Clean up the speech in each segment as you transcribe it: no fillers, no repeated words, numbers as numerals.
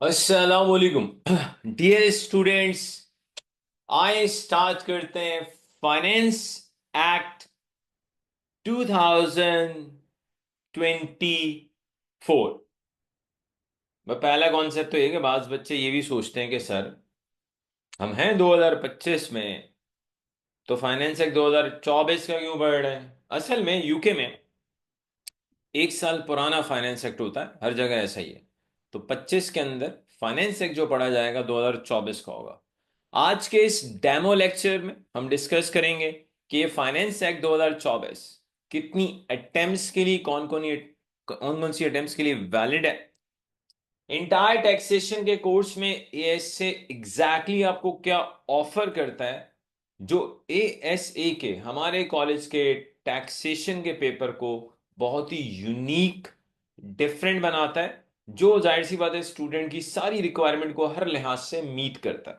अस्सलाम वालेकुम dear students. आए स्टार्ट करते हैं फाइनेंस एक्ट 2024। मैं पहला कॉन्सेप्ट तो ये कि बाज बच्चे ये भी सोचते हैं कि सर हम हैं 2025 में, तो फाइनेंस एक्ट 2024 का क्यों पढ़ रहे हैं। असल में यूके में एक साल पुराना फाइनेंस एक्ट होता है, हर जगह ऐसा ही है। तो 25 के अंदर फाइनेंस एक्ट जो पढ़ा जाएगा 2024 का होगा। आज के इस डेमो लेक्चर में हम डिस्कस करेंगे कि ये फाइनेंस एक्ट 2024 कितनी अटेम्प्ट्स के लिए, कौन कौन सी अटेम्प्ट्स के लिए वैलिड है। इंटायर टैक्सेशन के कोर्स में एएसए एग्जैक्टली आपको क्या ऑफर करता है, जो एएसए के हमारे कॉलेज के टैक्सेशन के पेपर को बहुत ही यूनिक, डिफरेंट बनाता है, जो जाहिर सी बात है स्टूडेंट की सारी रिक्वायरमेंट को हर लिहाज से मीट करता है।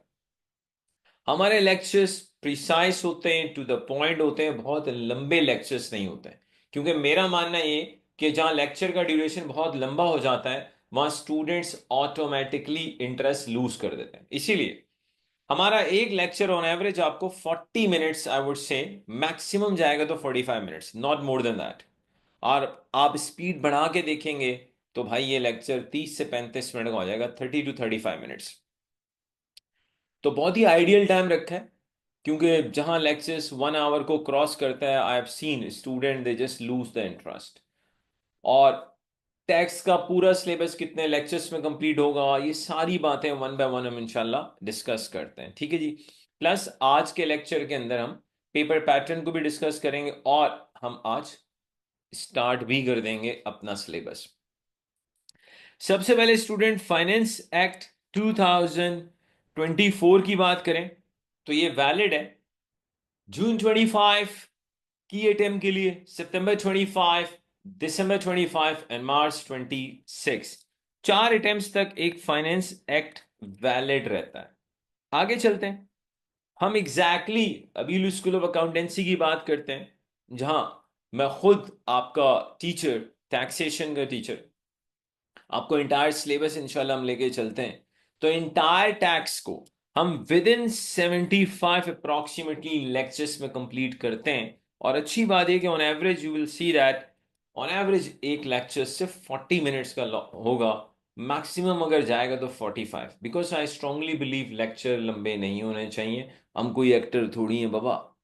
हमारे लेक्चर्स प्रिसाइज होते हैं, टू द पॉइंट होते हैं, बहुत लंबे लेक्चर्स नहीं होते हैं। क्योंकि मेरा मानना ये कि जहां लेक्चर का ड्यूरेशन बहुत लंबा हो जाता है वहां स्टूडेंट्स ऑटोमेटिकली इंटरेस्ट लूज कर देते हैं। इसीलिए हमारा एक लेक्चर ऑन एवरेज आपको 40 मिनट्स, आई वुड से मैक्सिमम जाएगा तो 45 minutes, not more than that. और आप स्पीड बढ़ा के देखेंगे तो भाई ये लेक्चर 30 से 35 मिनट का हो जाएगा, 30 to 35 मिनट्स। तो बहुत ही आइडियल टाइम रखा है, क्योंकि जहां लेक्चर्स 1 आवर को क्रॉस करता है, I have seen student they just lose the interest. और टैक्स का पूरा सिलेबस कितने लेक्चर्स में कंप्लीट होगा, ये सारी बातें वन बाय वन हम इंशाल्लाह डिस्कस करते हैं, ठीक है जी। प्लस आज के लेक्चर के अंदर हम पेपर पैटर्न को भी डिस्कस करेंगे और हम आज स्टार्ट भी कर देंगे अपना सिलेबस। सबसे पहले स्टूडेंट, फाइनेंस एक्ट 2024 की बात करें तो ये वैलिड है जून 25 की अटेम्प्ट के लिए, सितंबर 25, दिसंबर 25 एंड मार्च 26। 4 अटेम्प्ट्स तक एक फाइनेंस एक्ट वैलिड रहता है। आगे चलते हैं, हम अभी स्कूल ऑफ अकाउंटेंसी की बात करते हैं, जहां मैं खुद आपका टीचर, टैक्सेशन का टीचर, आपको इंटायर सिलेबस इंशाल्लाह हम लेके चलते हैं। तो इंटायर टैक्स को हम विद इन 75 अप्रोक्सीमेटली लेक्चर्स में कंप्लीट करते हैं। और अच्छी बात है कि on average you will see that on average एक लेक्चर सिर्फ 40 मिनट्स का होगा, मैक्सिमम अगर जाएगा तो 45। Because I strongly believe lecture लंबे नहीं होने चाहिए। हम कोई एक्टर थोड़ी है बाबा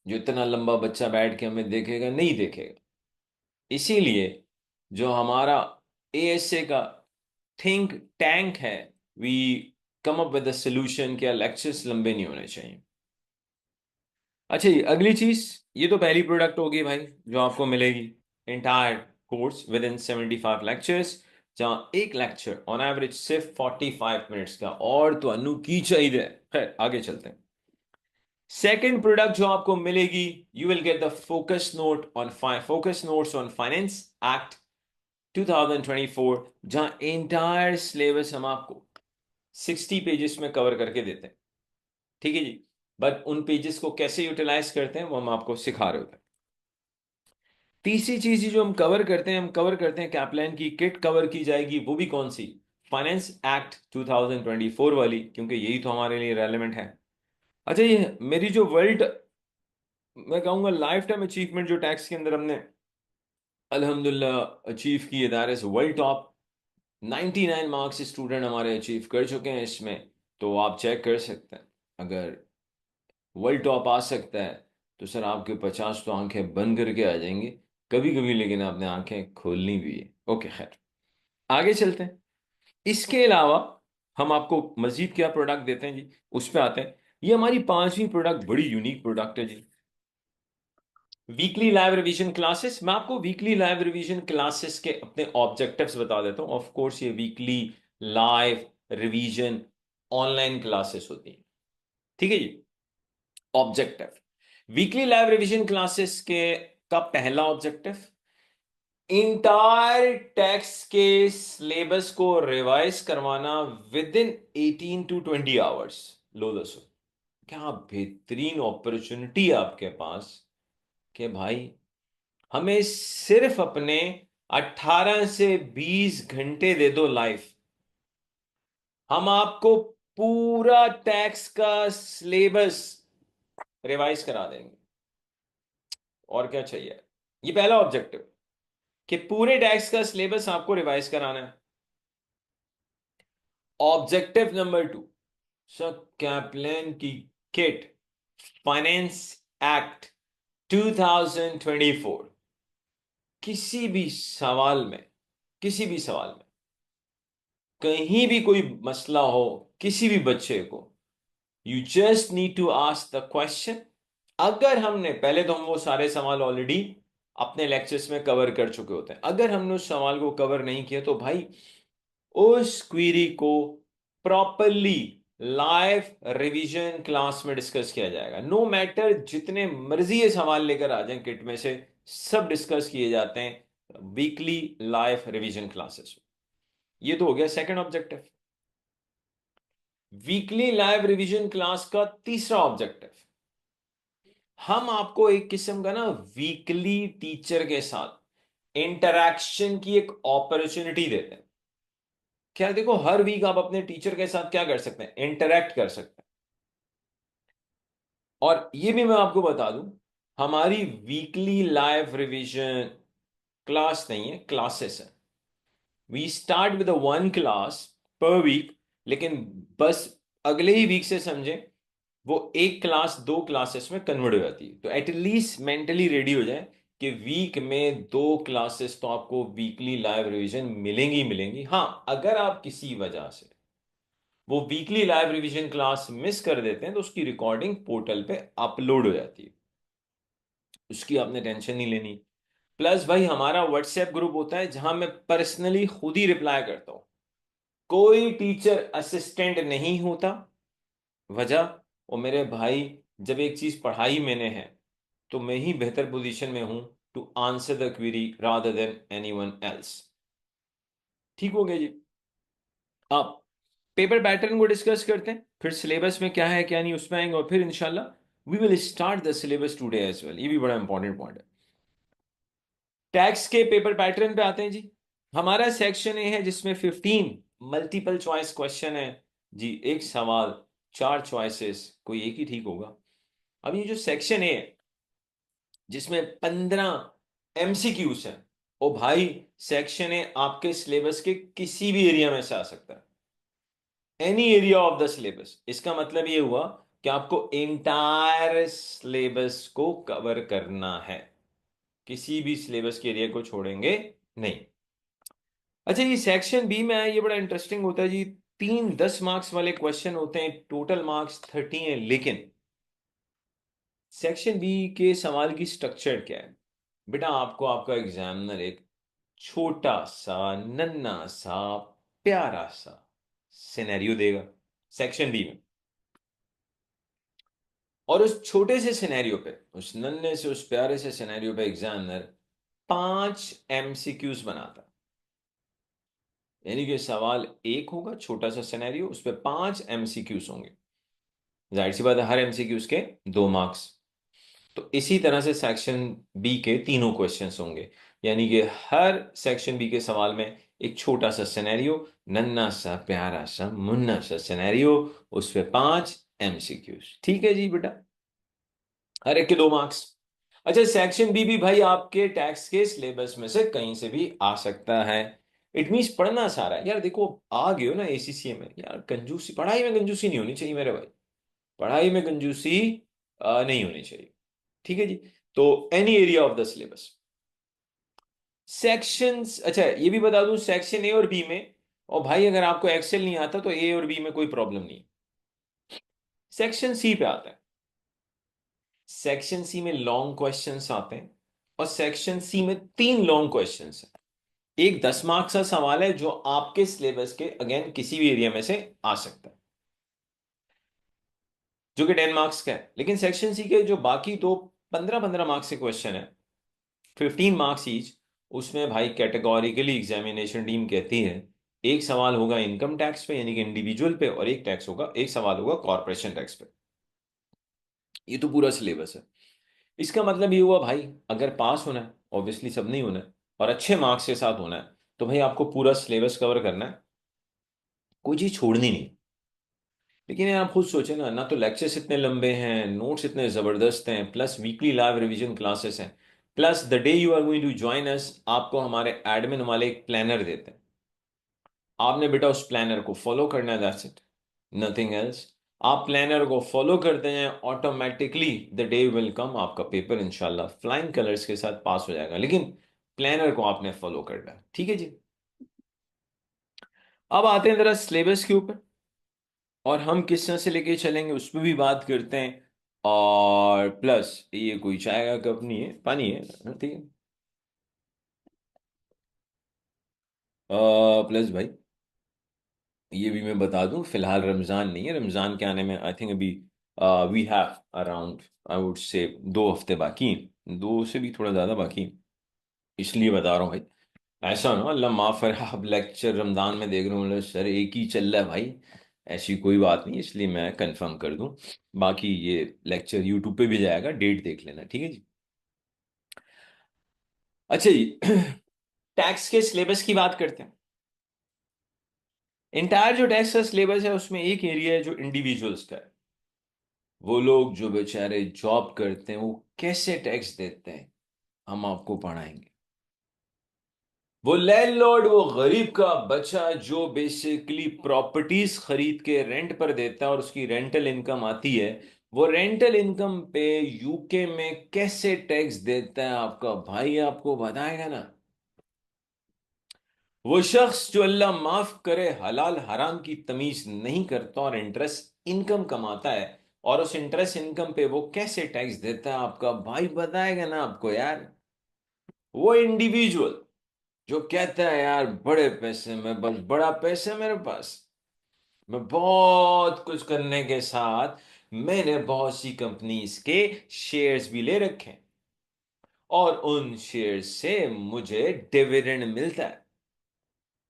जो इतना लंबा बच्चा बैठ के हमें देखेगा, नहीं देखेगा। इसीलिए जो हमारा एएसए का थिंक टैंक है, we come up with solution, क्या लेक्चर्स लंबे नहीं होने चाहिए। अच्छा जी, अगली चीज, ये तो पहली प्रोडक्ट होगी भाई जो आपको मिलेगी, entire course with in 75 lectures, जहां एक लेक्चर ऑन एवरेज सिर्फ 45 मिनट्स का, और तो अनु की चाहिए। खैर आगे चलते हैं। सेकेंड प्रोडक्ट जो आपको मिलेगी, you will get the focus notes on finance act 2024, जहां एंटायर सिलेबस हम आपको 60 पेजेस में कवर करके देते हैं, ठीक है जी। बट उन पेजेस को कैसे यूटिलाइज करते हैं वो हम आपको सिखा रहे होते हैं। तीसरी चीज जो हम कवर करते हैं, हम कवर करते हैं कैपलाइन की किट कवर की जाएगी, वो भी कौन सी, फाइनेंस एक्ट 2024 वाली, क्योंकि यही तो हमारे लिए रेलेवेंट है। अच्छा, ये मेरी जो वर्ल्ड, मैं कहूंगा लाइफ टाइम अचीवमेंट जो टैक्स के अंदर हमने अल्हम्दुलिल्लाह अचीव की है, that is world top. 99 marks student हमारे अचीव कर चुके हैं इसमें। तो आप चेक कर सकते हैं, अगर वर्ल्ड टॉप आ सकता है तो सर आपके 50 तो आंखें बंद करके आ जाएंगी कभी कभी, लेकिन आपने आंखें खोलनी भी है। ओके खैर, आगे चलते हैं। इसके अलावा हम आपको मजीद क्या प्रोडक्ट देते हैं जी, उस पर आते हैं। ये हमारी पांचवी प्रोडक्ट बड़ी यूनिक प्रोडक्ट है जी, वीकली लाइव रिवीजन क्लासेस। मैं आपको वीकली लाइव रिवीजन क्लासेस के अपने ऑब्जेक्टिव्स बता देता हूं। ऑफ कोर्स ये weekly live revision online classes होती हैं, ठीक है जी। Objective, weekly live revision classes के का पहला ऑब्जेक्टिव, इंटायर टेक्स्ट के सिलेबस को रिवाइज करवाना विद इन 18 to 20 आवर्स। लो दसो, क्या बेहतरीन अपॉर्चुनिटी है आपके पास कि भाई हमें सिर्फ अपने 18 से 20 घंटे दे दो लाइफ, हम आपको पूरा टैक्स का सिलेबस रिवाइज करा देंगे। और क्या चाहिए? ये पहला ऑब्जेक्टिव कि पूरे टैक्स का सिलेबस आपको रिवाइज कराना है। ऑब्जेक्टिव नंबर 2, सर कैपलन की किट फाइनेंस एक्ट 2024, किसी भी सवाल में, किसी भी सवाल में कहीं भी कोई मसला हो किसी भी बच्चे को, you just need to ask the question. अगर हमने पहले तो हम वो सारे सवाल ऑलरेडी अपने लेक्चर्स में कवर कर चुके होते हैं, अगर हमने उस सवाल को कवर नहीं किया तो भाई उस क्वेरी को प्रॉपरली लाइव रिवीजन क्लास में डिस्कस किया जाएगा। नो मैटर जितने मर्जी ये सवाल लेकर आ जाएं किट में से, सब डिस्कस किए जाते हैं वीकली लाइव रिवीजन क्लासेस। ये तो हो गया second objective. Weekly live revision class का तीसरा ऑब्जेक्टिव, हम आपको एक किस्म का ना वीकली टीचर के साथ इंटरैक्शन की एक अपॉर्चुनिटी देते हैं। क्या देखो, हर वीक आप अपने टीचर के साथ क्या कर सकते हैं? इंटरैक्ट कर सकते हैं। और ये भी मैं आपको बता दूं, हमारी वीकली लाइव रिवीजन क्लास नहीं है, क्लासेस है। We start with one class per week, लेकिन बस अगले ही वीक से समझें वो एक क्लास दो क्लासेस में कन्वर्ट हो जाती है। तो एटलीस्ट मेंटली रेडी हो जाए कि वीक में दो क्लासेस तो आपको वीकली लाइव रिवीजन मिलेंगी मिलेंगी। हाँ, अगर आप किसी वजह से वो weekly live revision class miss कर देते हैं तो उसकी रिकॉर्डिंग पोर्टल पे अपलोड हो जाती है, उसकी आपने टेंशन नहीं लेनी। प्लस भाई हमारा व्हाट्सएप ग्रुप होता है जहां मैं पर्सनली खुद ही रिप्लाई करता हूं, कोई टीचर असिस्टेंट नहीं होता। वजह, वो मेरे भाई, जब एक चीज पढ़ाई मैंने है तो मैं ही बेहतर पोजीशन में हूं to answer the query rather than anyone else. ठीक हो गया जी। अब पेपर पैटर्न को डिस्कस करते हैं, फिर सिलेबस में क्या है क्या नहीं उसमें आएंगे, और फिर इंशाल्लाह we will start the syllabus today as well. ये भी बड़ा इंपॉर्टेंट पॉइंट है। टैक्स के पेपर पैटर्न पे आते हैं जी। हमारा सेक्शन ए है जिसमें 15 मल्टीपल चॉइस क्वेश्चन है जी। एक सवाल, चार चॉइसेस, कोई एक ही ठीक होगा। अब ये जो सेक्शन ए है जिसमें 15 एमसीक्यूज हैं, ओ भाई, सेक्शन ए आपके सिलेबस के किसी भी एरिया में से आ सकता है, any area of the syllabus. इसका मतलब ये हुआ कि आपको एंटायर सिलेबस को कवर करना है, किसी भी सिलेबस के एरिया को छोड़ेंगे नहीं। अच्छा, ये सेक्शन बी में है, ये बड़ा इंटरेस्टिंग होता है जी। तीन 10 मार्क्स वाले क्वेश्चन होते हैं, टोटल मार्क्स 30 हैं। लेकिन सेक्शन बी के सवाल की स्ट्रक्चर क्या है? बेटा आपको आपका एग्जामिनर एक छोटा सा नन्ना सा प्यारा सा सिनेरियो देगा सेक्शन बी में, और उस छोटे से सिनेरियो पे, उस नन्हे से उस प्यारे से सिनेरियो पे एग्जामिनर 5 एमसीक्यूज बनाता है। यानी कि सवाल एक होगा, छोटा सा सिनेरियो, उस पर 5 एमसीक्यूज होंगे। जाहिर सी बात है हर एमसीक्यूज के 2 मार्क्स। तो इसी तरह से सेक्शन बी के तीनों क्वेश्चंस होंगे। यानी कि हर सेक्शन बी के सवाल में एक छोटा सा सिनेरियो, नन्ना सा प्यारा सा मुन्ना सा सिनेरियो, उस पे 5 एमसीक्यूज। ठीक है जी बेटा, हर एक के 2 मार्क्स। अच्छा, सेक्शन बी भी भाई आपके टैक्स के सिलेबस में से कहीं से भी आ सकता है। इट मीन्स पढ़ना सारा है यार। देखो, आ गए हो ना एसीसीए में, यार कंजूसी, पढ़ाई में कंजूसी नहीं होनी चाहिए मेरे भाई, पढ़ाई में कंजूसी नहीं होनी चाहिए। ठीक है जी। तो any area of the syllabus sections. अच्छा, ये भी बता दूं, सेक्शन ए और बी में, और भाई अगर आपको एक्सेल नहीं आता तो ए और बी में कोई प्रॉब्लम नहीं। सेक्शन सी पे आता है। सेक्शन सी में लॉन्ग क्वेश्चंस आते हैं, और सेक्शन सी में 3 लॉन्ग क्वेश्चंस हैं। एक 10 मार्क्स का सवाल है जो आपके सिलेबस के अगेन किसी भी एरिया में से आ सकता है, जो कि 10 मार्क्स का है। लेकिन सेक्शन सी के जो बाकी दो 15-15 मार्क्स के क्वेश्चन है, 15 मार्क्स ईच, उसमें भाई कैटेगोरिकली एग्जामिनेशन टीम कहती है एक सवाल होगा इनकम टैक्स पे यानी कि इंडिविजुअल पे, और एक सवाल होगा कॉर्पोरेशन टैक्स पे। ये तो पूरा सिलेबस है। इसका मतलब ये हुआ भाई, अगर पास होना है, ऑब्वियसली सब नहीं होना है, और अच्छे मार्क्स के साथ होना है, तो भाई आपको पूरा सिलेबस कवर करना है। कोई चीज छोड़नी नहीं। लेकिन यार आप खुद सोचे ना, ना तो लेक्चर्स इतने लंबे हैं, नोट्स इतने जबरदस्त हैं, plus weekly live revision classes हैं, plus the day you are going to join us आपको हमारे एडमिन वाले एक प्लानर देते हैं। आपने बेटा उस प्लानर को फॉलो करना है, दैट्स इट, नथिंग एल्स। आप प्लानर को फॉलो करते हैं, automatically the day will come, आपका पेपर इंशाल्लाह फ्लाइंग कलर्स के साथ पास हो जाएगा। लेकिन प्लानर को आपने फॉलो करना है, ठीक है जी। अब आते हैं जरा सिलेबस के ऊपर, और हम किस तरह से लेके चलेंगे उस पर भी बात करते हैं। और प्लस ये कोई चाय का कप नहीं है, पानी है, ठीक है। प्लस भाई ये भी मैं बता दूं, फिलहाल रमजान नहीं है, रमजान के आने में आई थिंक अभी we have around, I would say 2 हफ्ते बाकी हैं, दो से भी थोड़ा ज्यादा बाकी हैं। इसलिए बता रहा हूँ भाई, ऐसा ना अल्लाह माफ करे आप लेक्चर रमजान में देख रहे हो, मतलब सर एक ही चल रहा है भाई, ऐसी कोई बात नहीं, इसलिए मैं कंफर्म कर दूं। बाकी ये लेक्चर यूट्यूब पे भी जाएगा, डेट देख लेना, ठीक है जी। अच्छा जी टैक्स के सिलेबस की बात करते हैं। इंटायर जो टैक्स का सिलेबस है उसमें एक एरिया है जो इंडिविजुअल्स का है। वो लोग जो बेचारे जॉब करते हैं वो कैसे टैक्स देते हैं, हम आपको पढ़ाएंगे। वो लैंडलॉर्ड, वो गरीब का बच्चा जो बेसिकली प्रॉपर्टीज खरीद के रेंट पर देता है और उसकी रेंटल इनकम आती है, वो रेंटल इनकम पे यूके में कैसे टैक्स देता है आपका भाई आपको बताएगा ना। वो शख्स जो अल्लाह माफ करे हलाल हराम की तमीज नहीं करता और इंटरेस्ट इनकम कमाता है, और उस इंटरेस्ट इनकम पे वो कैसे टैक्स देता है आपका भाई बताएगा ना आपको यार। वो इंडिविजुअल जो कहता है यार बड़े पैसे में, बस बड़ा पैसे मेरे पास, मैं बहुत कुछ करने के साथ मैंने बहुत सी कंपनीज के शेयर्स भी ले रखे हैं, और उन शेयर्स से मुझे डिविडेंड मिलता है।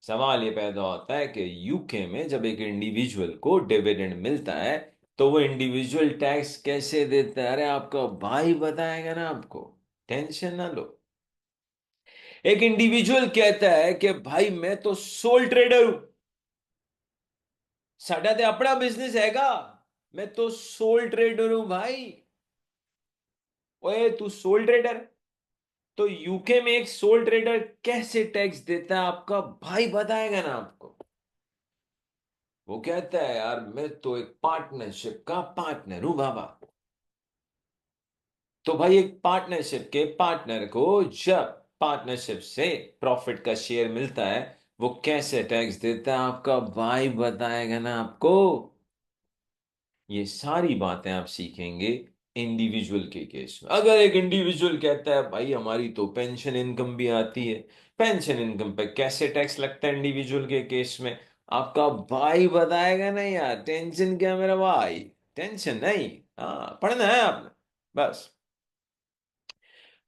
सवाल ये पैदा होता है कि यूके में जब एक इंडिविजुअल को डिविडेंड मिलता है तो वो इंडिविजुअल टैक्स कैसे देता है, अरे आपका भाई बताएगा ना आपको, टेंशन ना लो। एक इंडिविजुअल कहता है कि भाई मैं तो सोल ट्रेडर हूं, साडा ते अपना बिजनेस हैगा, मैं तो सोल ट्रेडर हूं भाई। ओए तू सोल ट्रेडर, तो यूके में एक सोल ट्रेडर कैसे टैक्स देता है आपका भाई बताएगा ना आपको। वो कहता है यार मैं तो एक पार्टनरशिप का पार्टनर हूं बाबा। तो भाई एक पार्टनरशिप के पार्टनर को जब पार्टनरशिप से प्रॉफिट का शेयर मिलता है, वो कैसे टैक्स देता है आपका भाई बताएगा ना आपको। ये सारी बातें आप सीखेंगे इंडिविजुअल के केस में। अगर एक इंडिविजुअल कहता है भाई हमारी तो पेंशन इनकम भी आती है, पेंशन इनकम पे कैसे टैक्स लगता है इंडिविजुअल के केस में, आपका भाई बताएगा ना यार, टेंशन क्या मेरा भाई, टेंशन नहीं, हाँ पढ़ना है आपने बस।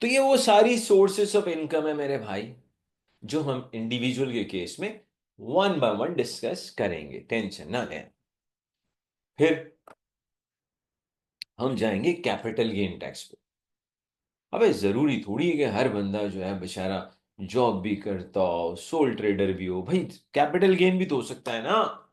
तो ये वो सारी सोर्सेस ऑफ इनकम है मेरे भाई, जो हम इंडिविजुअल के केस में वन बाय वन डिस्कस करेंगे, टेंशन ना लें। फिर हम जाएंगे कैपिटल गेन टैक्स पे। अबे जरूरी थोड़ी है कि हर बंदा जो है बेचारा जॉब भी करता हो, सोल ट्रेडर भी हो, भाई कैपिटल गेन भी तो हो सकता है ना।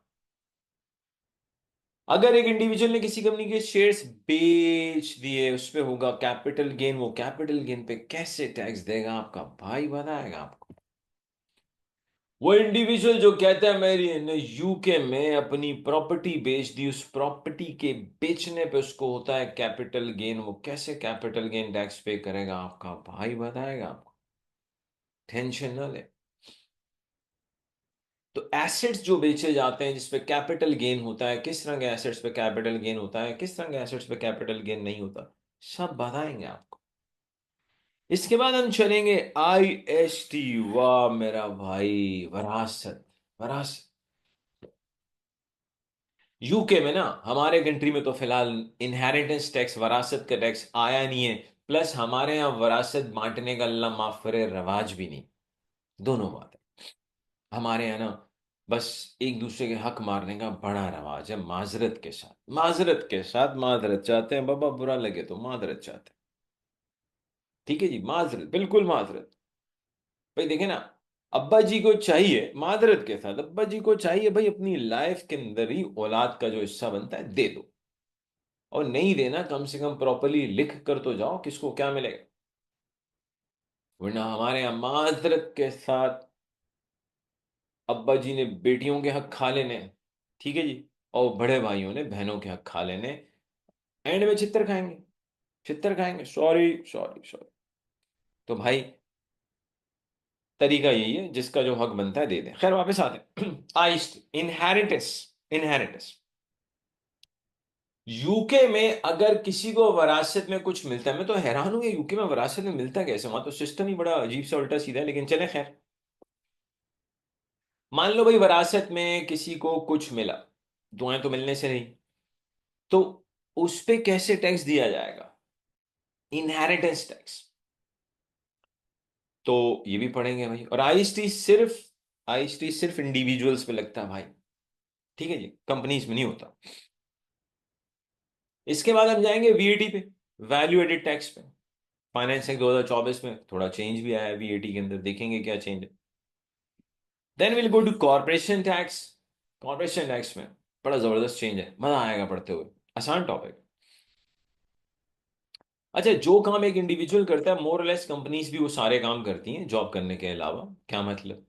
अगर एक इंडिविजुअल ने किसी कंपनी के शेयर्स बेच दिए उस पे होगा कैपिटल गेन, वो कैपिटल गेन पे कैसे टैक्स देगा आपका भाई बताएगा आपको। वो इंडिविजुअल जो कहता है मेरी ने यूके में अपनी प्रॉपर्टी बेच दी, उस प्रॉपर्टी के बेचने पे उसको होता है कैपिटल गेन, वो कैसे कैपिटल गेन टैक्स पे करेगा आपका भाई बताएगा आपको, टेंशन ना ले। तो एसेट्स जो बेचे जाते हैं जिसपे कैपिटल गेन होता है, किस तरह के एसेट्स पे कैपिटल गेन होता है, किस तरह के एसेट्स पे कैपिटल गेन नहीं होता, सब बताएंगे आपको। इसके बाद हम चलेंगे आईएसटी, वाह मेरा भाई, वरासत। वरासत यूके में ना, हमारे कंट्री में तो फिलहाल इनहेरिटेंस टैक्स, वरासत का टैक्स आया नहीं है, प्लस हमारे यहाँ वरासत बांटने का अल्लाह माफ करे रवाज भी नहीं। दोनों बात है, हमारे यहाँ ना बस एक दूसरे के हक मारने का बड़ा रवाज है, माजरत के साथ, माजरत के साथ, माजरत चाहते हैं बाबा, बुरा लगे तो माजरत चाहते हैं, ठीक है जी, माजरत बिल्कुल माजरत। भाई देखे ना, अब्बा जी को चाहिए, मादरत के साथ अब्बा जी को चाहिए भाई, अपनी लाइफ के अंदर ही औलाद का जो हिस्सा बनता है दे दो, और नहीं देना कम से कम प्रॉपरली लिख कर तो जाओ किसको क्या मिलेगा। वरना हमारे यहाँ माजरत के साथ अब्बा जी ने बेटियों के हक खा लेने हैं, ठीक है जी, और बड़े भाइयों ने बहनों के हक खा लेने, एंड में छितर खाएंगे, छितर खाएंगे, सॉरी सॉरी सॉरी। तो भाई तरीका यही है, जिसका जो हक बनता है दे दें। खैर वापस आते हैं। Heist inheritance, inheritance. यूके में अगर किसी को वरासत में कुछ मिलता है, मैं तो हैरान हूं, यूके में वरासत में मिलता कैसे, वहां तो सिस्टम ही बड़ा अजीब सा उल्टा सीधा है, लेकिन चले खैर। मान लो भाई वरासत में किसी को कुछ मिला, दुआएं तो मिलने से नहीं, तो उस पे कैसे टैक्स दिया जाएगा, इनहेरिटेंस टैक्स। तो ये भी पढ़ेंगे भाई। और आईएसटी सिर्फ इंडिविजुअल्स पे लगता है भाई, ठीक है जी, कंपनीज में नहीं होता। इसके बाद हम जाएंगे वीएटी पे, वैल्यू एडेड टैक्स पे। फाइनेंस एक्ट 2024 में थोड़ा चेंज भी आया है वीएटी के अंदर, देखेंगे क्या चेंज है। Then will go to corporation tax. Corporation tax में बड़ा जबरदस्त चेंज है, मजा आएगा पढ़ते हुए, आसान टॉपिक। अच्छा, जो काम एक इंडिविजुअल करता है मोर लेस कंपनीज भी वो सारे काम करती हैं जॉब करने के अलावा। क्या मतलब,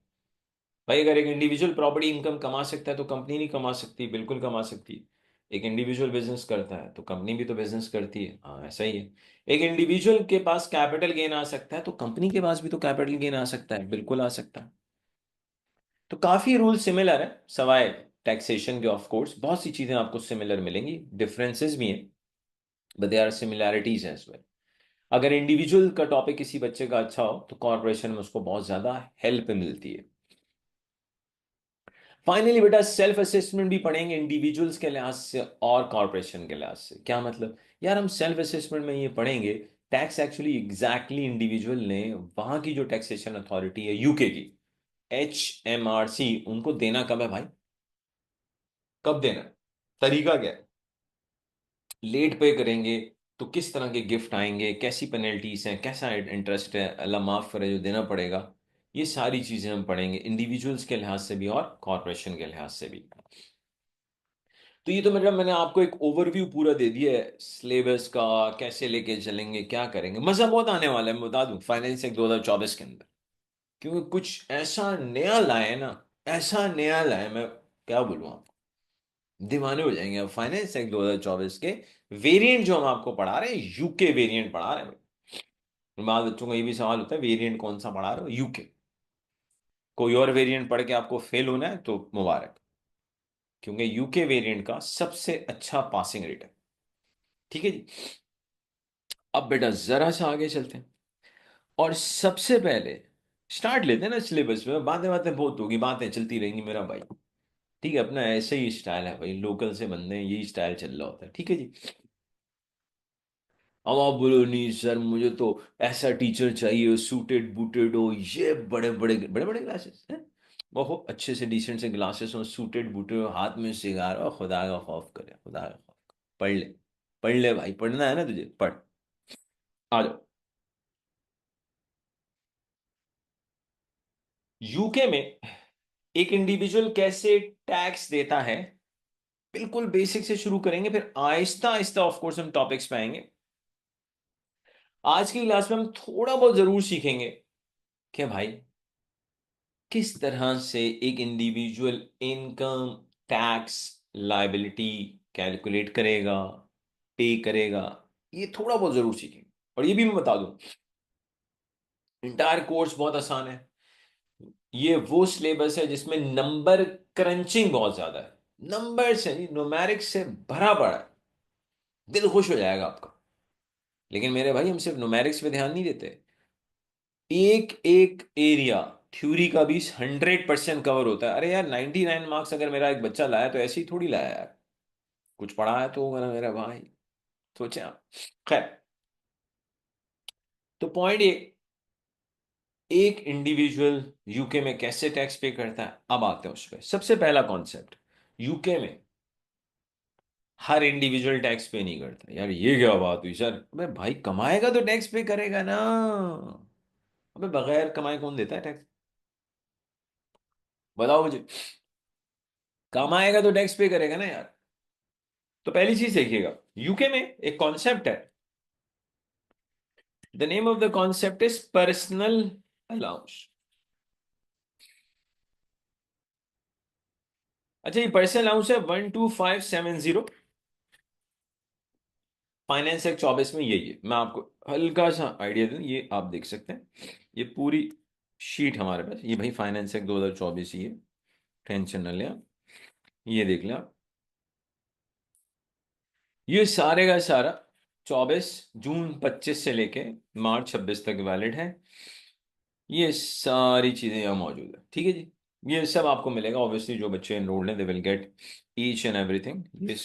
भाई अगर एक इंडिविजुअल प्रॉपर्टी इनकम कमा सकता है तो कंपनी नहीं कमा सकती? बिल्कुल कमा सकती है। एक इंडिविजुअल बिजनेस करता है तो कंपनी भी तो बिजनेस करती है, हाँ ऐसा ही है। एक इंडिविजुअल के पास कैपिटल गेन आ सकता है तो कंपनी के पास भी तो कैपिटल गेन आ सकता है, बिल्कुल आ सकता है। तो काफी रूल सिमिलर है, सवाए टैक्सेशन के ऑफ कोर्स बहुत सी चीजें आपको सिमिलर मिलेंगी, डिफरेंसेस भी हैं, but there are similarities as well. अगर इंडिविजुअल का टॉपिक किसी बच्चे का अच्छा हो तो कॉर्पोरेशन में उसको बहुत ज्यादा हेल्प मिलती है। फाइनली बेटा सेल्फ असेसमेंट भी पढ़ेंगे, इंडिविजुअल्स के लिहाज से और कॉर्पोरेशन के लिहाज से। क्या मतलब यार, हम सेल्फ असेसमेंट में ये पढ़ेंगे टैक्स एक्चुअली एग्जैक्टली इंडिविजुअल ने वहां की जो टैक्सेशन अथॉरिटी है यूके की, HMRC, उनको देना कब है भाई, कब देना है? तरीका क्या है, लेट पे करेंगे तो किस तरह के गिफ्ट आएंगे, कैसी पेनल्टीज हैं, कैसा इंटरेस्ट है, अल्लाह माफ करे जो देना पड़ेगा। ये सारी चीजें हम पढ़ेंगे इंडिविजुअल्स के लिहाज से भी और कॉर्पोरेशन के लिहाज से भी। तो ये तो मतलब मैंने आपको एक ओवरव्यू पूरा दे दिया है सिलेबस का, कैसे लेके चलेंगे, क्या करेंगे। मजा बहुत आने वाला है, मैं बता दूं, फाइनेंस एक्ट 2024 के अंदर, क्योंकि कुछ ऐसा नया लाए ना, ऐसा नया लाए, मैं क्या बोलूं आपको, दीवाने हो जाएंगे। अब फाइनेंस एक्ट 2024 के वेरिएंट जो हम आपको पढ़ा रहे हैं, यूके वेरिएंट पढ़ा रहे हैं। बाद बच्चों का ये भी सवाल होता है वेरिएंट कौन सा पढ़ा रहे हो, यूके। कोई और वेरिएंट पढ़ के आपको फेल होना है तो मुबारक, क्योंकि यूके वेरिएंट का सबसे अच्छा पासिंग रेट है, ठीक है जी। अब बेटा जरा सा आगे चलते हैं, और सबसे पहले स्टार्ट लेते हैं ना सिलेबस में, बातें बातें बहुत होगी, बातें चलती रहेंगी मेरा भाई, ठीक है, अपना ऐसे ही स्टाइल है भाई, लोकल से बंदे हैं, यही स्टाइल चल रहा होता है, ठीक है जी। अब आप बोलो नहीं सर मुझे तो ऐसा टीचर चाहिए, सूटेड बूटेड हो, ये बड़े बड़े बड़े बड़े ग्लासेस हैं, वो अच्छे से डिसेंट से ग्लासेस हो, सूटेड बूटेड हो, हाथ में सिगार हो, खुदा का खौफ करे, खुदा का खौफ करे। पढ़ ले, पढ़ ले भाई, पढ़ना है ना तुझे, पढ़। आ जाओ। यूके में एक इंडिविजुअल कैसे टैक्स देता है, बिल्कुल बेसिक से शुरू करेंगे, फिर आहिस्ता आहिस्ता ऑफ कोर्स हम टॉपिक्स पे आएंगे। आज की क्लास में हम थोड़ा बहुत जरूर सीखेंगे कि भाई किस तरह से एक individual income tax liability calculate करेगा, पे करेगा, ये थोड़ा बहुत जरूर सीखेंगे। और ये भी मैं बता दूं, इंटायर कोर्स बहुत आसान है, ये वो सिलेबस है जिसमें नंबर क्रंचिंग बहुत ज्यादा है, नंबर से न्यूमेरिक्स से भरा पड़ा है, दिल खुश हो जाएगा आपका। लेकिन मेरे भाई हम सिर्फ न्यूमेरिक्स पे ध्यान नहीं देते, एक एक एरिया थ्योरी का भी 100% कवर होता है। अरे यार 99 मार्क्स अगर मेरा एक बच्चा लाया तो ऐसे ही थोड़ी लाया यार, कुछ पढ़ा है तो होगा ना मेरा भाई, सोचे आप। खैर, तो पॉइंट एक इंडिविजुअल यूके में कैसे टैक्स पे करता है, अब आते हैं उस पर। सबसे पहला कॉन्सेप्ट, यूके में हर इंडिविजुअल टैक्स पे नहीं करता। यार ये क्या बात हुई सर, अबे भाई कमाएगा तो टैक्स पे करेगा ना, अबे बगैर कमाए कौन देता है टैक्स? बताओ मुझे, काम आएगा तो टैक्स पे करेगा ना यार। तो पहली चीज देखिएगा, यूके में एक कॉन्सेप्ट है, the name of the concept is personal allowance. अच्छा, ये पर्सनल अलाउंस है 12570, फाइनेंस एक्ट 24 में यही है। मैं आपको हल्का सा आइडिया दूं, ये आप देख सकते हैं, ये पूरी शीट हमारे पास, ये भाई फाइनेंस एक्ट 2024 ही है, टेंशन न लें आप। ये देख लें आप, ये सारे का सारा 24 जून 25 से लेके मार्च 26 तक वैलिड है। ये सारी चीजें यहाँ मौजूद है, ठीक है जी। ये सब आपको मिलेगा, ऑब्वियसली जो बच्चे एनरोल्ड हैं they will get each and everything. ये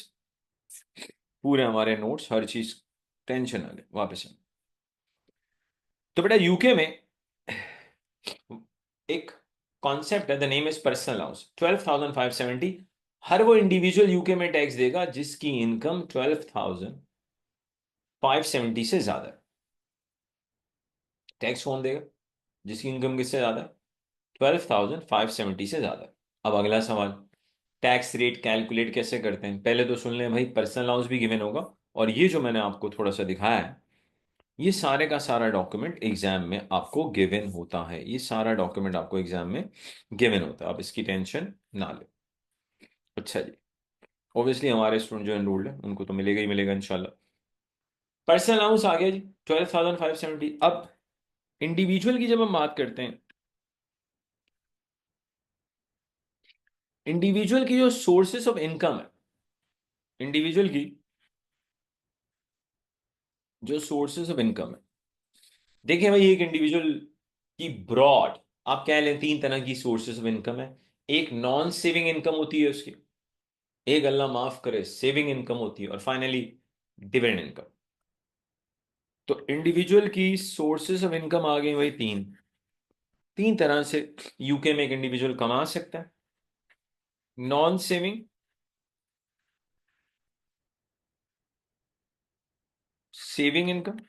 पूरे हमारे नोट्स, हर चीज, टेंशन ना ले वापस से। तो बेटा यूके में एक कॉन्सेप्ट है, the name is personal house, 12,570। हर वो इंडिविजुअल यूके में टैक्स देगा जिसकी इनकम 12,570 से ज्यादा है। टैक्स कौन देगा? जिसकी इनकम किससे ज्यादा है? 12,570 से ज्यादा है। अब अगला सवाल, टैक्स रेट कैलकुलेट कैसे करते हैं? पहले तो सुन लें भाई, पर्सनल हाउस भी गिवन होगा, और ये जो मैंने आपको थोड़ा सा दिखाया है, ये सारे का सारा डॉक्यूमेंट एग्जाम में आपको गिवन होता है। ये सारा डॉक्यूमेंट आपको एग्जाम में गिवन होता है, आप इसकी टेंशन ना ले। अच्छा जी, ऑब्वियसली हमारे स्टूडेंट जो एनरोल्ड है उनको तो मिलेगा ही मिलेगा इंशाल्लाह। पर्सनल अलाउंस आ गया जी 12,570। अब इंडिविजुअल की जब हम बात करते हैं, इंडिविजुअल की जो सोर्सेस ऑफ इनकम है, इंडिविजुअल की जो सोर्सेस ऑफ इनकम है, देखिए भाई, एक इंडिविजुअल की ब्रॉड आप कह लें 3 तरह की सोर्सेस ऑफ इनकम है। एक नॉन सेविंग इनकम होती है उसकी, एक अल्लाह माफ करे सेविंग इनकम होती है, और फाइनली डिविडेंड इनकम। तो इंडिविजुअल की सोर्सेस ऑफ इनकम आ गई भाई तीन। तीन तरह से यूके में एक इंडिविजुअल कमा सकता है। Non saving, saving income,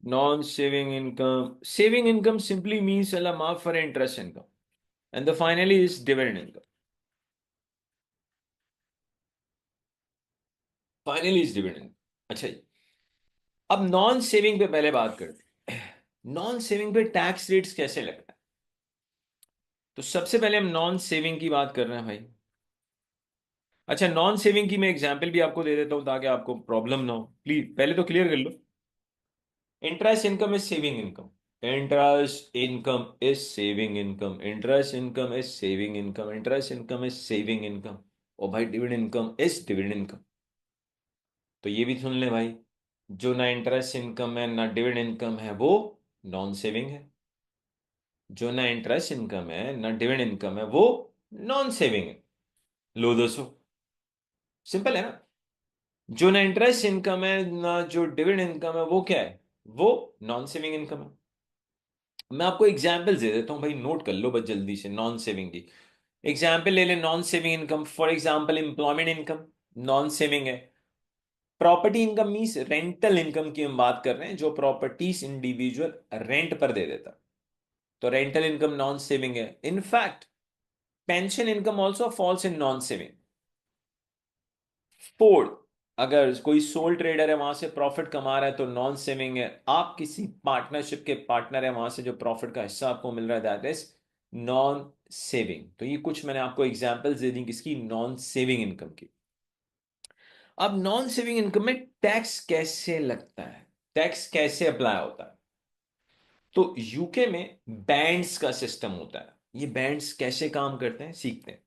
non saving income. Saving income simply means अल्लाह माफ for interest income, and the finally is dividend income. Finally is dividend। अच्छा जी, अब नॉन सेविंग पे पहले बात करते हैं। नॉन सेविंग पे टैक्स रेट्स कैसे लगता है? तो सबसे पहले हम नॉन सेविंग की बात कर रहे हैं भाई। अच्छा, नॉन सेविंग की मैं एग्जांपल भी आपको दे देता हूं ताकि आपको प्रॉब्लम ना हो, प्लीज पहले तो क्लियर कर लो। Interest income is saving income, interest income is saving income, interest income is saving income, interest income is saving income. और भाई dividend income is dividend income. तो ये भी सुन ले भाई, जो ना इंटरेस्ट इनकम है ना डिविडेंड इनकम है वो नॉन सेविंग है। जो ना इंटरेस्ट इनकम है ना डिविडेंड इनकम है वो नॉन सेविंग है। लो दोस्तों, सिंपल है ना। जो ना इंटरेस्ट इनकम है ना जो डिविडेंड इनकम है वो क्या है? वो नॉन सेविंग इनकम है। मैं आपको एग्जाम्पल दे देता हूं भाई, नोट कर लो बस जल्दी से नॉन सेविंग की। एग्जाम्पल ले ले non saving income, for example employment income non saving है। Property income means rental income की हम बात कर रहे हैं, जो प्रॉपर्टीज इंडिविजुअल रेंट पर दे देता, तो रेंटल इनकम नॉन सेविंग है। In fact pension income also falls in non saving. Ford, अगर कोई सोल ट्रेडर है वहां से प्रॉफिट कमा रहा है तो नॉन सेविंग है। आप किसी पार्टनरशिप के पार्टनर है, वहां से जो प्रॉफिट का हिस्सा आपको मिल रहा है दैट इज नॉन सेविंग। तो ये कुछ मैंने आपको एग्जांपल्स दे दी किसकी, नॉन सेविंग इनकम की। अब नॉन सेविंग इनकम में टैक्स कैसे लगता है, टैक्स कैसे अप्लाई होता है? तो यूके में बैंड्स का सिस्टम होता है। ये बैंड्स कैसे काम करते हैं सीखते हैं।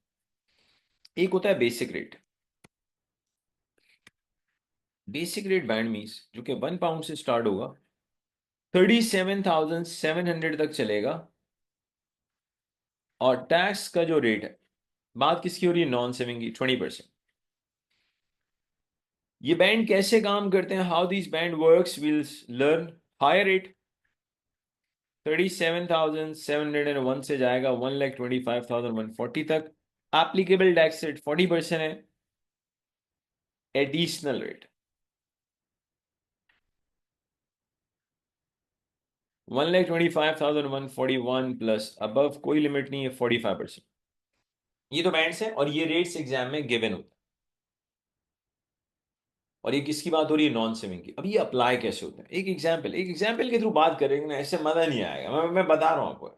एक होता है basic rate. Basic rate band means जो कि 1 पाउंड से स्टार्ट होगा, 37,700 तक चलेगा, और टैक्स का जो रेट है, बात किसकी हो रही है, नॉन सेविंग की, 20%। ये बैंड कैसे काम करते हैं, how this band works, will learn. Higher rate 37,701 से जाएगा 1,25,140 तक। एप्लीकेबल टैक्स रेट 40% है। एडिशनल रेट 1,25,141 प्लस अबव कोई लिमिट नहीं है 45%। ये तो बैंड्स है और ये रेट्स एग्जाम में गिवन होता है। और ये किसकी बात हो रही है? नॉन सेविंग की। अब ये अप्लाई कैसे होता है? एक एग्जाम्पल के थ्रू बात करेंगे ना, ऐसे मजा नहीं आएगा। मैं बता रहा हूं आपको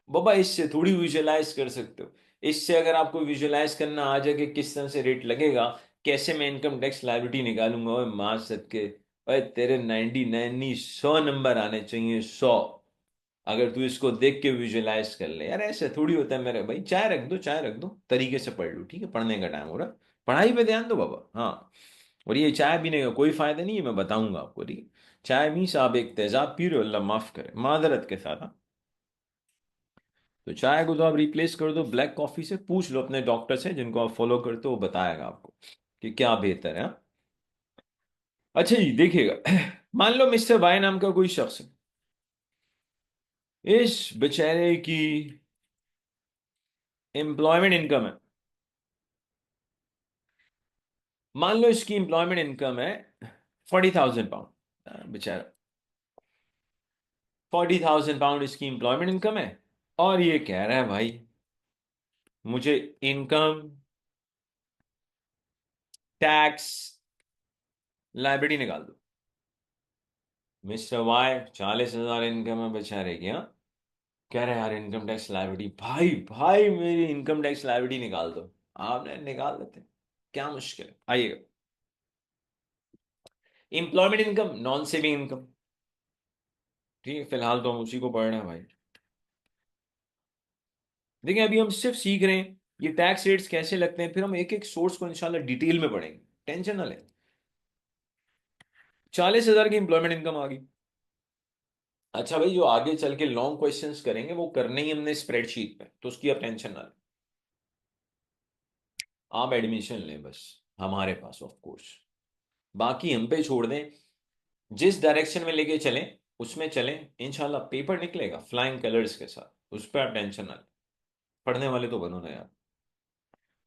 बाबा, इससे थोड़ी विजुअलाइज कर सकते हो। इससे अगर आपको विजुअलाइज करना आ जाए कि किस तरह से रेट लगेगा, कैसे मैं इनकम टैक्स लायबिलिटी निकालूंगा, और माँ सदके भाई तेरे 99 नहीं 100 नंबर आने चाहिए, 100। अगर तू इसको देख के विजुअलाइज कर ले यार, ऐसे थोड़ी होता है मेरे भाई। चाय रख दो, चाय रख दो, तरीके से पढ़ लो, ठीक है? पढ़ने का टाइम हो रहा है, पढ़ाई पे ध्यान दो बाबा। हाँ, और ये चाय पीने का कोई फायदा नहीं है, मैं बताऊंगा आपको, ठीक है? चाय मीन्स आप एक तेजाब पी रहे हो, अल्लाह माफ करे, मादरत के साथ, हाँ? तो चाय को तो आप रिप्लेस कर दो ब्लैक कॉफी से। पूछ लो अपने डॉक्टर से जिनको आप फॉलो करते हो, वो बताएगा आपको कि क्या बेहतर है, हाँ? अच्छा जी, देखिएगा। मान लो मिस्टर वाई नाम का कोई शख्स है, इस बेचारे की एम्प्लॉयमेंट इनकम है, मान लो इसकी एम्प्लॉयमेंट इनकम है 40,000 पाउंड। बेचारा 40,000 पाउंड इसकी एम्प्लॉयमेंट इनकम है, और ये कह रहा है भाई मुझे इनकम टैक्स लाइबिलिटी निकाल दो। मिस्टर वाई 40,000 इनकम है बेचारे की, हाँ? कह रहे हैं यार इनकम टैक्स लायबिलिटी, भाई भाई मेरी इनकम टैक्स लायबिलिटी निकाल दो। आपने निकाल देते हैं, क्या मुश्किल है? आइएगा, employment income, non saving income, ठीक है? फिलहाल तो हम उसी को पढ़ रहे हैं भाई। देखिए अभी हम सिर्फ सीख रहे हैं ये टैक्स रेट्स कैसे लगते हैं, फिर हम एक एक सोर्स को इंशाल्लाह डिटेल में पढ़ेंगे, टेंशन ना लें। 40,000 की एम्प्लॉयमेंट इनकम आ गई। अच्छा भाई, जो आगे चल के लॉन्ग क्वेश्चंस करेंगे वो करने ही हमने स्प्रेडशीट में, तो उसकी आप टेंशन ना लें। आप एडमिशन लें बस हमारे पास, ऑफ कोर्स, बाकी हम पे छोड़ दें। जिस डायरेक्शन में लेके चलें उसमें चलें, इंशाल्लाह पेपर निकलेगा फ्लाइंग कलर्स के साथ, उस पर आप टेंशन ना लें। पढ़ने वाले तो बनो ना यार,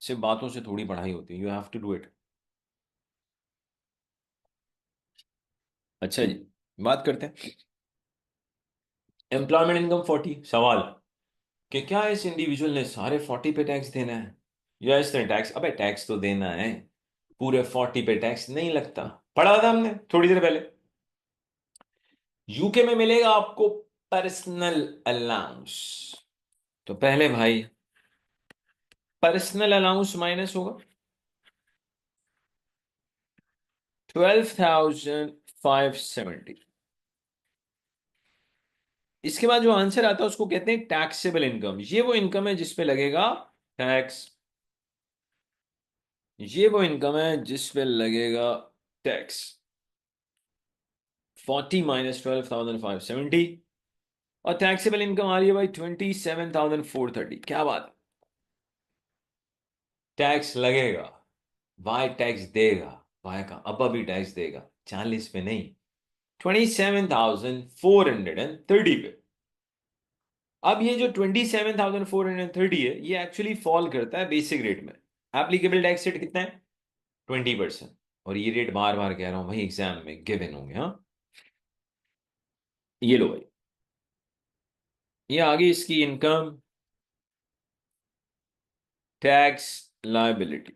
सिर्फ बातों से थोड़ी पढ़ाई होती है, you have to do it. अच्छा जी, बात करते हैं एम्प्लॉयमेंट इनकम 40। सवाल कि क्या इस इंडिविजुअल ने सारे 40 पे टैक्स देना है, या इसने टैक्स, अबे टैक्स तो देना है, पूरे 40 पे टैक्स नहीं लगता। पढ़ा था हमने थोड़ी देर पहले, यूके में मिलेगा आपको पर्सनल अलाउंस। तो पहले भाई पर्सनल अलाउंस माइनस होगा 12,570। इसके बाद जो आंसर आता है उसको कहते हैं टैक्सेबल इनकम। ये वो इनकम है जिसपे लगेगा टैक्स, ये वो इनकम है जिसपे लगेगा टैक्स। 40 माइनस 12,570, और टैक्सेबल इनकम आ रही है भाई 27,430। क्या बात है? टैक्स लगेगा, वाई टैक्स देगा, वाई का अब भी टैक्स देगा, 40 पे नहीं, 27,430 पे। अब ये जो 27,430 है, ये एक्चुअली फॉल करता है बेसिक रेट में। एप्लीकेबल टैक्स रेट कितना है? 20%। और ये रेट बार बार कह रहा हूं भाई, एग्जाम में गिवन होंगे, हाँ? ये लो भाई, ये आगे इसकी इनकम टैक्स लाइबिलिटी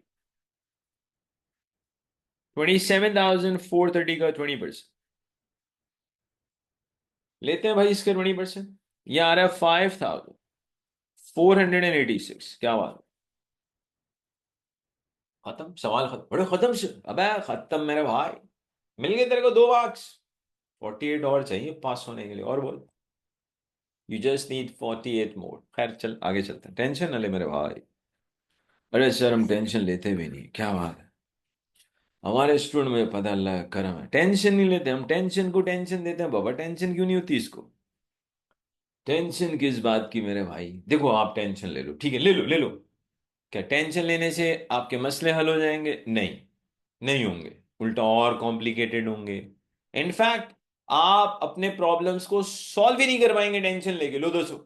27,430 का 20%। लेते हैं भाई इसके 20%। ये आ रहा है 5,486। क्या बात है? खत्म सवाल, खत्म, बड़े खत्म से, अबे खत्म मेरे भाई, मिल गए तेरे को 2 मार्क्स। 48 और चाहिए पास होने के लिए, और बोल। यू जस्ट नीड 48 मोर। खैर चल आगे चलते हैं, टेंशन ना ले मेरे भाई। अरे सर हम टेंशन लेते भी नहीं, क्या बात है? हमारे स्टूडेंट में पता, अल्लाह का करम है, टेंशन नहीं लेते हम। टेंशन को टेंशन देते हैं बाबा, टेंशन क्यों नहीं होती इसको? टेंशन किस बात की मेरे भाई? देखो आप टेंशन ले लो, ठीक है, ले लो ले लो। क्या टेंशन लेने से आपके मसले हल हो जाएंगे? नहीं, नहीं होंगे, उल्टा और कॉम्प्लिकेटेड होंगे। इनफैक्ट आप अपने प्रॉब्लम्स को सॉल्व ही नहीं कर पाएंगे टेंशन लेके। लो दोस्तों,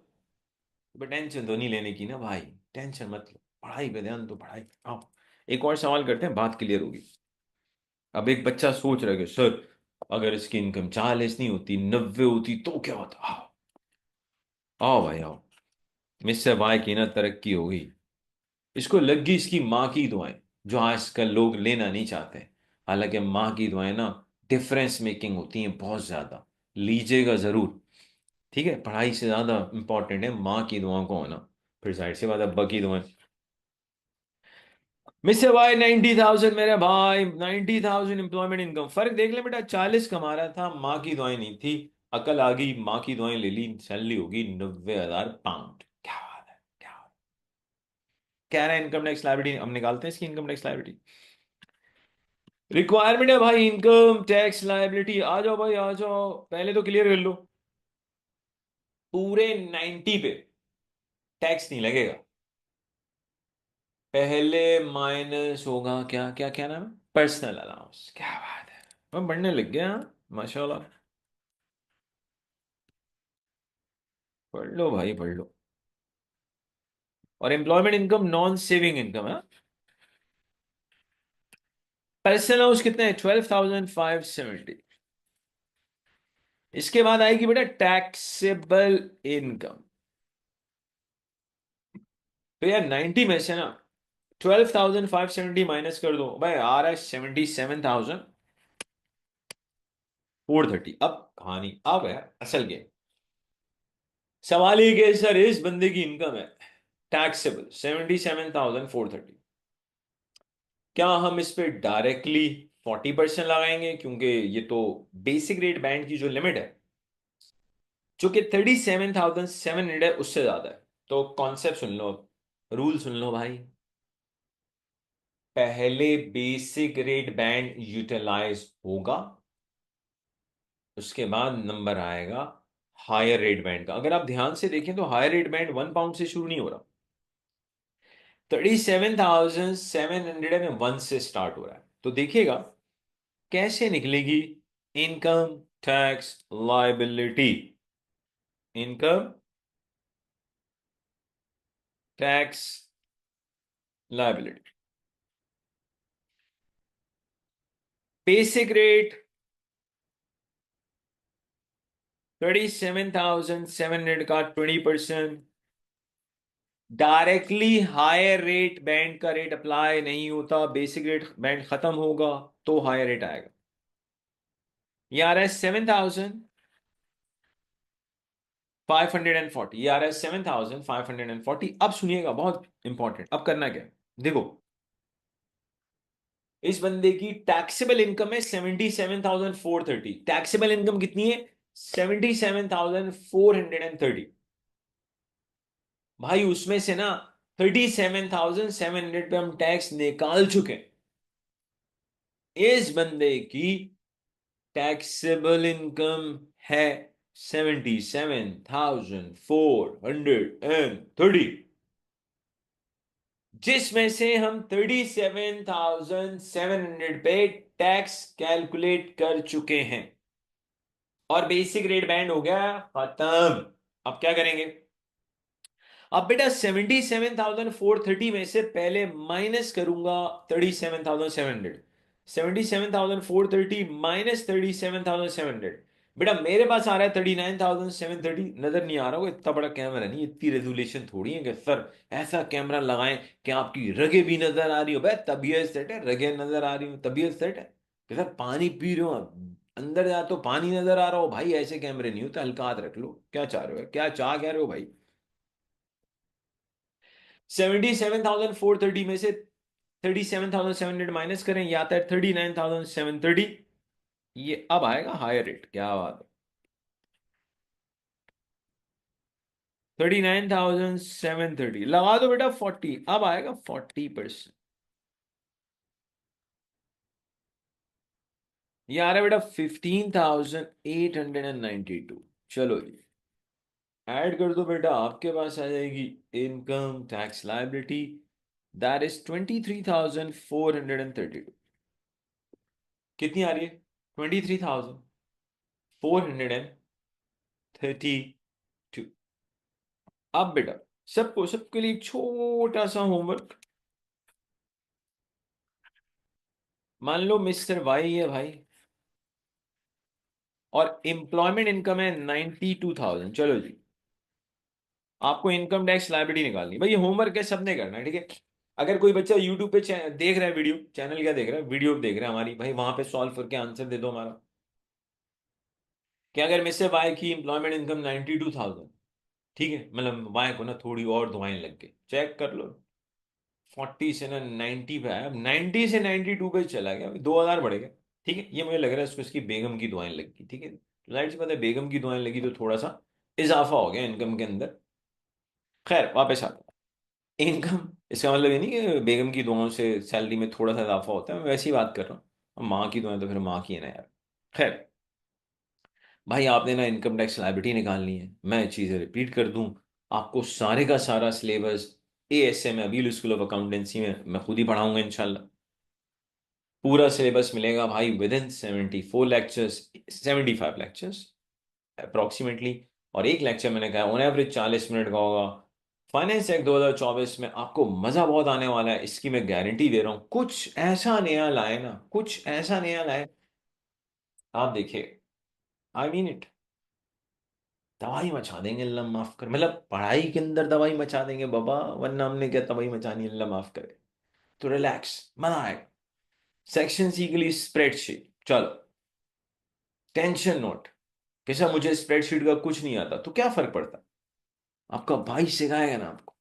बट टेंशन तो नहीं लेने की ना भाई, टेंशन मत लो, पढ़ाई पे ध्यान दो, पढ़ाई। आओ एक और सवाल करते हैं, बात क्लियर होगी। अब एक बच्चा सोच रहा है कि सर अगर इसकी इनकम 40 नहीं होती, 90 होती तो क्या होता। आओ आओ भाई आओ। मिस्टर वाई की ना तरक्की हो गई। इसको लगी इसकी माँ की दुआएं, जो आजकल लोग लेना नहीं चाहते। हालांकि माँ की दुआएं ना डिफरेंस मेकिंग होती हैं बहुत ज्यादा। लीजिएगा जरूर। ठीक है, पढ़ाई से ज्यादा इंपॉर्टेंट है माँ की दुआओं को होना। फिर जाहिर सी बात है अब्बा की दुआएं। मिस्टर भाई 90,000 मेरे भाई, 90,000 एम्प्लॉयमेंट इनकम। फर्क देख ले बेटा, 40 कमा रहा था, माँ की दुआएं नहीं थी। अकल आ गई, माँ की दुआएं ले ली, सैलरी होगी 90,000 पाउंड। क्या बात है, क्या बात है। कह रहा है इनकम टैक्स लायबिलिटी, हम निकालते हैं इसकी इनकम टैक्स लायबिलिटी। रिक्वायरमेंट है भाई इनकम टैक्स लायबिलिटी। आ जाओ भाई आ जाओ, पहले तो क्लियर कर लो। पूरे 90 पे टैक्स नहीं लगेगा। पहले माइनस होगा क्या क्या क्या नाम है, पर्सनल अलाउंस। क्या बात है, मैं बढ़ने लग गया हाँ? माशाल्लाह। पढ़ लो भाई पढ़ लो। और employment income non saving income है। पर्सनल अलाउंस कितने हैं, 12,570। इसके बाद आएगी बेटा टैक्सेबल इनकम। तो यार 90 में से ना 12,570 माइनस कर दो भाई, आ रहा है 77,430। अब कहानी अब है असल गेम। सवाल ये कि सर इस बंदे की इनकम है टैक्सेबल 77,430, क्या हम इस पे डायरेक्टली 40% लगाएंगे, क्योंकि ये तो बेसिक रेट बैंड की जो लिमिट है जो कि 37,700 है उससे ज्यादा है। तो कॉन्सेप्ट सुन लो, रूल सुन लो भाई। पहले बेसिक रेट बैंड यूटिलाइज होगा, उसके बाद नंबर आएगा हायर रेट बैंड का। अगर आप ध्यान से देखें तो हायर रेट बैंड 1 पाउंड से शुरू नहीं हो रहा, 37,700 में 1 से स्टार्ट हो रहा है। तो देखिएगा कैसे निकलेगी income tax liability. Income tax liability, basic rate 37,700 का 20%। डायरेक्टली हायर रेट बैंड का रेट अप्लाई नहीं होता, बेसिक रेट बैंड खत्म होगा तो हायर रेट आएगा। ये आ रहा है 7,540, ये आ रहा है 7,540। अब सुनिएगा बहुत इंपॉर्टेंट, अब करना क्या है? देखो इस बंदे की टैक्सेबल इनकम है 77,430। टैक्सेबल इनकम कितनी है, 77,430। भाई उसमें से ना 37,700 पे हम टैक्स निकाल चुके हैं। इस बंदे की टैक्सेबल इनकम है 77,430, जिसमें से हम 37,700 पे टैक्स कैलकुलेट कर चुके हैं और बेसिक रेट बैंड हो गया खत्म। अब क्या करेंगे, अब बेटा 77,430 में से पहले माइनस करूंगा 37,700। 77,430 माइनस 37,700, बेटा मेरे पास आ रहा है 39,730। नजर नहीं आ रहा होगा, इतना बड़ा कैमरा नहीं, इतनी रेजोल्यूशन थोड़ी है कि सर ऐसा कैमरा लगाएं कि आपकी रगे भी नजर आ रही हो। भाई तबीयत सेट है, रगे नजर आ रही हो, तबीयत सेट है कि सर पानी पी रहे हो अंदर जा तो पानी नजर आ रहा हो। भाई ऐसे कैमरे नहीं होते, हल्का हाथ रख लो। क्या चाह रहे हो, क्या चाह कह रहे हो भाई। 77,430 में से 37,700 माइनस करें, या आता है 39,730। ये अब आएगा हायर रेट। क्या बात है, 39,730 लगा दो बेटा 40, अब आएगा 40%। ये आ रहा है बेटा 15,892। चलो जी ऐड कर दो बेटा, आपके पास आ जाएगी income tax liability, that is 23,432। कितनी आ रही है, 23,432। अब बेटा सबको सबके लिए एक छोटा सा होमवर्क। मान लो मिस्टर वाई है भाई, और एम्प्लॉयमेंट इनकम है 92,000। चलो जी, आपको इनकम टैक्स लायबिलिटी निकालनी भाई, ये होमवर्क है, सबने करना है, ठीक है। अगर कोई बच्चा यूट्यूब पे देख रहा है वीडियो, चैनल क्या देख रहा है, वीडियो देख रहा है हमारी, भाई वहां पे सॉल्व करके आंसर दे दो हमारा कि अगर मिस्टर वाई की एम्प्लॉयमेंट इनकम 92,000, ठीक है, मतलब वाई को ना थोड़ी और दुआएं लग गई, चेक कर लो। 40 से ना 90 पे आया, अब 90 से 92 पे चला गया, 2,000 बढ़ गया, ठीक है। ये मुझे लग रहा है इसको इसकी बेगम की दुआएं लग गई, ठीक है, तो जाहिर सी बात है बेगम की दुआएं लगी तो थोड़ा सा इजाफा हो गया इनकम के अंदर। खैर वापस आता है इनकम, इसका मतलब ये नहीं कि बेगम की दुआओं से सैलरी में थोड़ा सा इजाफा होता है, मैं वैसी बात कर रहा हूँ। अब माँ की दुआएं तो फिर माँ की है ना यार। खैर भाई, आपने ना इनकम टैक्स लायबिलिटी निकालनी है, मैं चीज़ें रिपीट कर दूं, आपको सारे का सारा सिलेबस एएसए में, अबील स्कूल ऑफ अकाउंटेंसी में मैं खुद ही पढ़ाऊंगा इंशाल्लाह। पूरा सिलेबस मिलेगा भाई with in 74 lectures, 75 lectures approximately. और एक लेक्चर मैंने कहा ऑन एवरेज 40 मिनट का होगा। फाइनेंस एक्ट 2024 में आपको मजा बहुत आने वाला है, इसकी मैं गारंटी दे रहा हूँ। कुछ ऐसा नया लाए ना, कुछ ऐसा नया लाए, आप देखिए, आई मीन इट, तबाही मचा देंगे, अल्लाह माफ कर, मतलब पढ़ाई के अंदर तबाही मचा देंगे बाबा, वरना हमने क्या तबाही मचानी है, अल्लाह माफ करे। तो रिलैक्स, मजा आएगा। सेक्शन सी के लिए स्प्रेडशीट, चलो टेंशन नोट। कैसा, मुझे स्प्रेडशीट का कुछ नहीं आता तो क्या फर्क पड़ता, आपका भाई सिखाएगा ना आपको।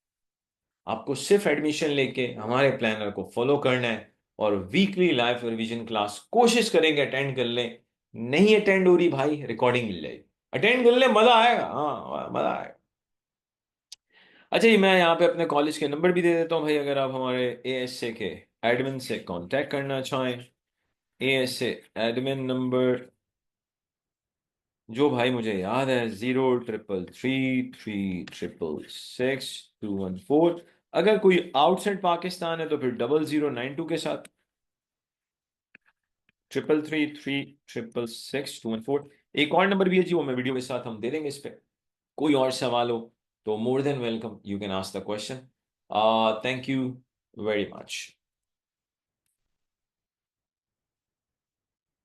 आपको सिर्फ एडमिशन लेके हमारे प्लानर को फॉलो करना है, और वीकली लाइव रिवीजन क्लास कोशिश करेंगे अटेंड कर लें। नहीं अटेंड हो रही भाई, रिकॉर्डिंग मिल जाएगी, अटेंड कर ले, मजा आएगा, हाँ मजा आएगा। अच्छा जी, मैं यहाँ पे अपने कॉलेज के नंबर भी दे देता हूँ भाई, अगर आप हमारे एएसए के एडमिन से कांटेक्ट करना चाहें। एएसए एडमिन नंबर, जो भाई मुझे याद है, 0333366214। अगर कोई आउटसाइड पाकिस्तान है तो फिर 0092 के साथ 333366214। एक और नंबर भी है जी, वो मैं वीडियो के साथ हम दे देंगे इस पे। कोई और सवाल हो तो more than welcome, you can ask the question. Thank you very much.